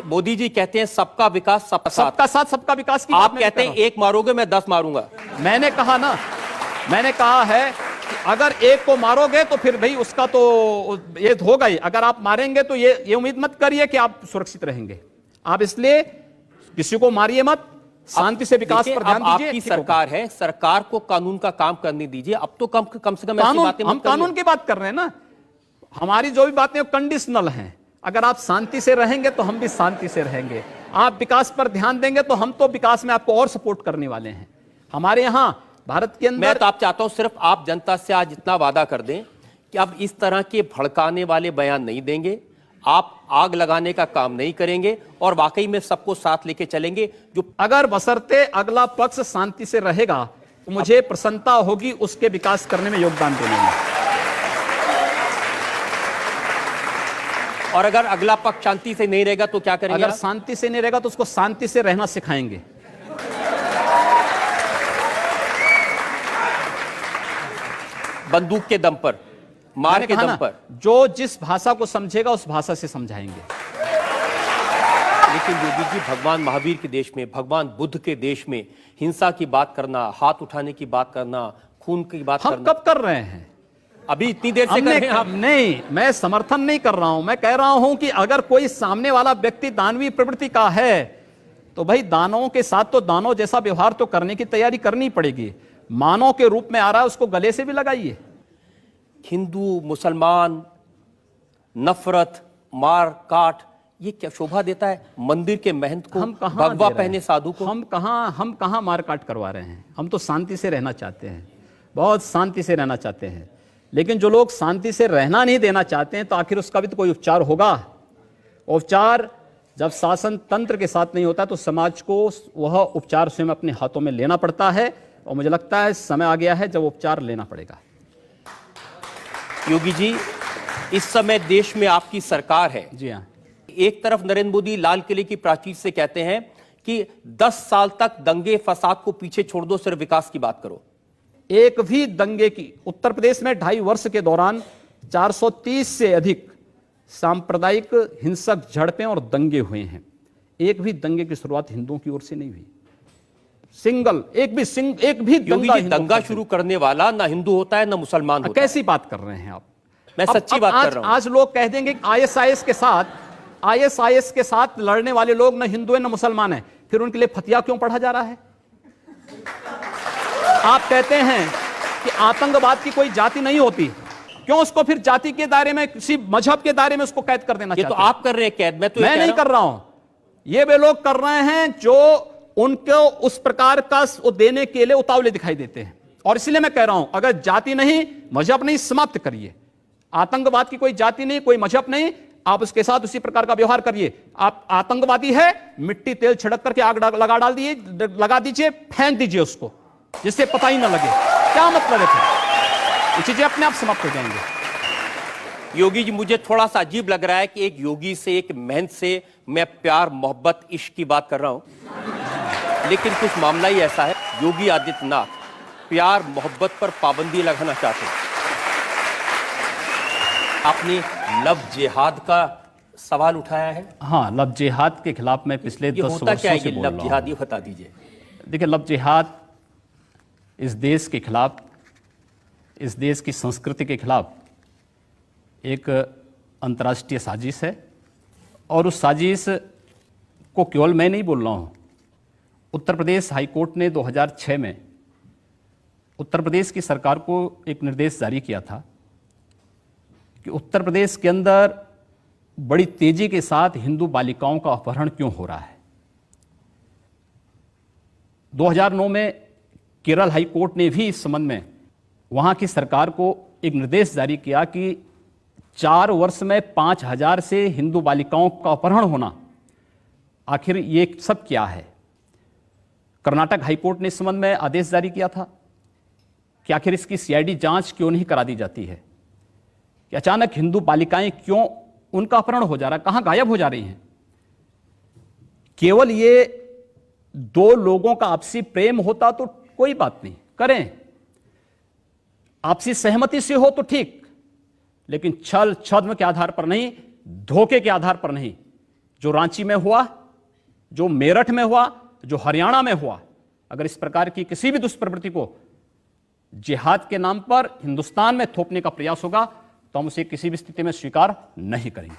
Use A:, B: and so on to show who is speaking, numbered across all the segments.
A: मोदी जी कहते हैं सबका विकास सबका साथ।
B: सबका साथ सबका विकास की
A: आप कहते हैं एक मारोगे मैं 10 मारूंगा।
B: मैंने कहा ना, मैंने कहा है कि अगर एक को मारोगे तो फिर भाई उसका तो ये होगा ही, अगर आप मारेंगे तो ये उम्मीद मत करिए कि आप सुरक्षित रहेंगे। आप इसलिए किसी को मारिए मत, शांति से विकास पर ध्यान दीजिए।
A: आपकी सरकार है, सरकार को कानून का काम करने दीजिए। अब तो कम से कम ऐसी बातें
B: हम कानून की बात कर रहे हैं ना। हमारी जो भी बातें कंडीशनल हैं। अगर आप शांति से रहेंगे तो हम भी शांति से रहेंगे। आप विकास पर ध्यान देंगे तो हम तो विकास में आपको और सपोर्ट करने वाले हैं। हमारे यहां भारत के अंदर
A: मैं तो आप चाहता हूं सिर्फ आप जनता से आज इतना वादा कर दें कि अब इस तरह के भड़काने वाले बयान नहीं देंगे, आप आग लगाने का काम नहीं करेंगे और वाकई में सबको साथ लेके चलेंगे। जो
B: अगर बशर्ते अगला पक्ष शांति से रहेगा तो मुझे प्रसन्नता होगी उसके विकास करने में योगदान देने में।
A: और अगर अगला पक्ष शांति से नहीं रहेगा तो क्या करेंगे?
B: अगर शांति से नहीं रहेगा तो उसको शांति से रहना सिखाएंगे।
A: बंदूक के दम पर, मार के दम पर।
B: जो जिस भाषा को समझेगा उस भाषा से समझाएंगे।
A: लेकिन योगी जी, भगवान महावीर के देश में, भगवान बुद्ध के देश में हिंसा की बात करना, हाथ उठाने की बात करना, खून की बात करना,
B: हम कब कर रहे हैं?
A: अभी इतनी देर से कर रहे हैं आप?
B: नहीं, मैं समर्थन नहीं कर रहा हूं। मैं कह रहा हूं कि अगर कोई सामने वाला व्यक्ति दानवीय प्रवृत्ति का है तो भाई दानवों के साथ तो दानव जैसा व्यवहार तो करने की तैयारी करनी पड़ेगी। मानव के रूप में आ रहा है उसको गले से भी लगाइए।
A: हिंदू मुसलमान, नफरत, मार काट, ये क्या शोभा देता है मंदिर के महंत को, भगवा पहने साधु को?
B: हम कहां मार काट करवा रहे हैं? हम तो शांति से रहना चाहते हैं, बहुत शांति से रहना चाहते हैं। लेकिन जो लोग शांति से रहना नहीं देना चाहते हैं तो आखिर उसका भी तो कोई उपचार होगा। उपचार जब शासन तंत्र के साथ नहीं होता तो समाज को वह उपचार स्वयं अपने हाथों में लेना पड़ता है और मुझे लगता है समय आ गया है जब उपचार लेना पड़ेगा।
A: योगी जी, इस समय देश में आपकी सरकार है।
B: जी हाँ।
A: एक तरफ नरेंद्र मोदी लाल किले की प्राचीर से कहते हैं कि 10 साल तक दंगे फसाद को पीछे छोड़ दो, सिर्फ विकास की बात करो।
B: एक भी दंगे की, उत्तर प्रदेश में 2.5 वर्ष के दौरान 430 से अधिक सांप्रदायिक हिंसक झड़पें और दंगे हुए हैं। एक भी दंगे की शुरुआत हिंदुओं की ओर से नहीं हुई। एक भी
A: दंगा शुरू करने वाला ना हिंदू होता है ना मुसलमान होता है।
B: कैसी बात कर रहे हैं आप?
A: मैं सच्ची बात कर रहा हूं।
B: आज लोग कह देंगे आईएसआईएस के साथ लड़ने वाले लोग ना हिंदू है ना मुसलमान है, फिर उनके लिए फतिया क्यों पढ़ा जा रहा है? आप कहते हैं कि आतंकवाद की कोई जाति नहीं होती, क्यों उसको फिर जाति के दायरे में, किसी मजहब के दायरे में उसको कैद कर देना चाहते हैं?
A: ये तो आप कर रहे हैं कैद, मैं
B: नहीं कर रहा हूं। ये वे लोग कर रहे हैं जो उनको उस प्रकार का देने के लिए उतावले दिखाई देते हैं। और इसलिए मैं कह रहा हूं, अगर जाति नहीं, मजहब नहीं, समाप्त करिए। आतंकवाद की कोई जाति नहीं, कोई मजहब नहीं, आप उसके साथ उसी प्रकार का व्यवहार करिए। आप आतंकवादी है, मिट्टी तेल छिड़क करके आग लगा दीजिए, फेंक दीजिए उसको, जिससे पता ही ना लगे। क्या मतलब है? ये चीजें अपने आप समाप्त हो जाएंगे।
A: योगी जी, मुझे थोड़ा सा अजीब लग रहा है कि एक योगी से, एक महंत से मैं प्यार मोहब्बत इश्क की बात कर रहा हूं, लेकिन कुछ मामला ही ऐसा है। योगी आदित्यनाथ प्यार मोहब्बत पर पाबंदी लगाना चाहते हैं। आपने लव जिहाद का सवाल उठाया है।
B: हाँ, लव जिहाद के खिलाफ मैं पिछले 10 वर्षों से बोल रहा हूं।
A: लव जिहाद, ये बता दीजिए।
B: देखिए, लव जिहाद इस देश के खिलाफ, इस देश की संस्कृति के खिलाफ एक अंतर्राष्ट्रीय साजिश है। और उस साजिश को केवल मैं नहीं बोल रहा हूं। उत्तर प्रदेश हाईकोर्ट ने 2006 में उत्तर प्रदेश की सरकार को एक निर्देश जारी किया था कि उत्तर प्रदेश के अंदर बड़ी तेजी के साथ हिंदू बालिकाओं का अपहरण क्यों हो रहा है। 2009 में केरल हाई कोर्ट ने भी इस संबंध में वहां की सरकार को एक निर्देश जारी किया कि 4 वर्ष में 5000 से हिंदू बालिकाओं का अपहरण होना, आखिर ये सब क्या है। कर्नाटक हाईकोर्ट ने इस संबंध में आदेश जारी किया था कि आखिर इसकी सीआईडी जांच क्यों नहीं करा दी जाती है कि अचानक हिंदू बालिकाएं क्यों, उनका अपहरण हो जा रहा है, कहां गायब हो जा रही हैं। केवल ये 2 लोगों का आपसी प्रेम होता तो कोई बात नहीं, करें, आपसी सहमति से हो तो ठीक, लेकिन छल छद्म के आधार पर नहीं, धोखे के आधार पर नहीं, जो रांची में हुआ, जो मेरठ में हुआ, जो हरियाणा में हुआ, अगर इस प्रकार की किसी भी दुष्प्रवृत्ति को जिहाद के नाम पर हिंदुस्तान में थोपने का प्रयास होगा तो हम उसे किसी भी स्थिति में स्वीकार नहीं करेंगे।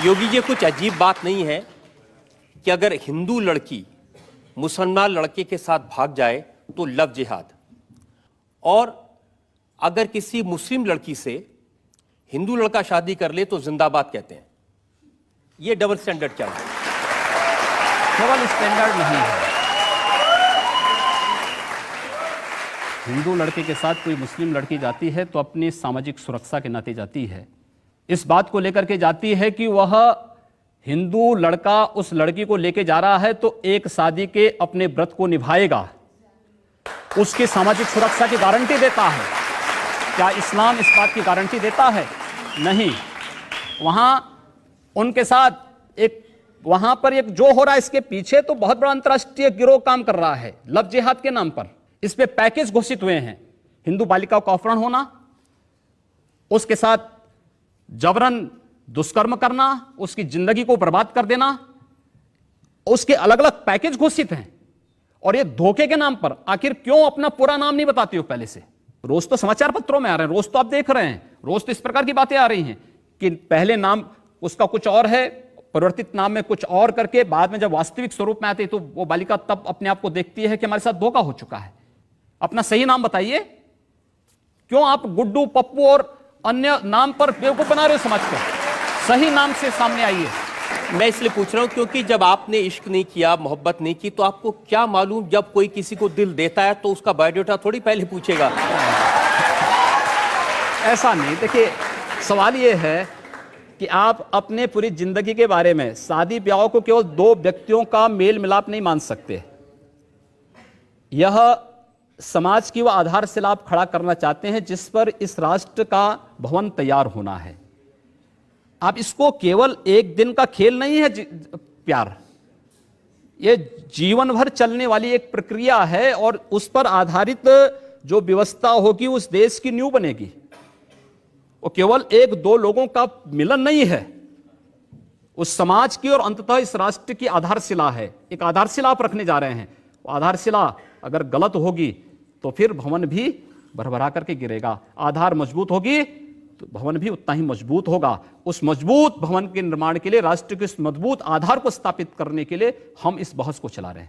A: योगी जी, कुछ अजीब बात नहीं है कि अगर हिंदू लड़की मुसलमान लड़के के साथ भाग जाए तो लव जिहाद, और अगर किसी मुस्लिम लड़की से हिंदू लड़का शादी कर ले तो जिंदाबाद कहते हैं। ये डबल स्टैंडर्ड क्या है?
B: केवल स्टैंडर्ड नहीं है, हिंदू लड़के के साथ कोई मुस्लिम लड़की जाती है तो अपनी सामाजिक सुरक्षा के नाते जाती है, इस बात को लेकर के जाती है कि वह हिंदू लड़का उस लड़की को लेके जा रहा है तो एक शादी के अपने व्रत को निभाएगा, उसकी सामाजिक सुरक्षा की गारंटी देता है। क्या इस्लाम इस बात की गारंटी देता है? नहीं। वहां उनके साथ एक, वहां पर एक जो हो रहा है इसके पीछे तो बहुत बड़ा अंतर्राष्ट्रीय गिरोह काम कर रहा है लव जिहाद के नाम पर। इस पे पैकेज घोषित हुए हैं, हिंदू बालिकाओं का अपहरण होना, उसके साथ जबरन दुष्कर्म करना, उसकी जिंदगी को बर्बाद कर देना, उसके अलग अलग पैकेज घोषित हैं। और ये धोखे के नाम पर आखिर क्यों अपना पूरा नाम नहीं बताती हो पहले से? रोज तो समाचार पत्रों में आ रहे हैं, रोज तो आप देख रहे हैं, रोज तो इस प्रकार की बातें आ रही हैं कि पहले नाम उसका कुछ और है, परिवर्तित नाम में कुछ और करके बाद में जब वास्तविक स्वरूप में आती है तो वो बालिका तब अपने आप को देखती है कि हमारे साथ धोखा हो चुका है। अपना सही नाम बताइए। क्यों आप गुड्डू, पप्पू और अन्य नाम पर बेवकूफ बना रहे हो समाज को? सही नाम से सामने आइए।
A: मैं इसलिए पूछ रहा हूं क्योंकि जब आपने इश्क नहीं किया, मोहब्बत नहीं की, तो आपको क्या मालूम जब कोई किसी को दिल देता है तो उसका बायोडाटा थोड़ी पहले पूछेगा।
B: ऐसा नहीं। देखिए, सवाल यह है कि आप अपने पूरी जिंदगी के बारे में, शादी ब्याह को केवल दो व्यक्तियों का मेल मिलाप नहीं मान सकते। यह समाज की वह आधारशिला आप खड़ा करना चाहते हैं जिस पर इस राष्ट्र का भवन तैयार होना है। आप इसको केवल एक दिन का खेल नहीं है प्यार, ये जीवन भर चलने वाली एक प्रक्रिया है और उस पर आधारित जो व्यवस्था होगी उस देश की नींव बनेगी। वो केवल एक दो लोगों का मिलन नहीं है, उस समाज की और अंततः इस राष्ट्र की आधारशिला है। एक आधारशिला आप रखने जा रहे हैं, वो आधारशिला अगर गलत होगी तो फिर भवन भी भरभरा करके गिरेगा। आधार मजबूत होगी तो भवन भी उतना ही मजबूत होगा। उस मजबूत भवन के निर्माण के लिए, राष्ट्र के इस मजबूत आधार को स्थापित करने के लिए हम इस बहस को चला रहे हैं।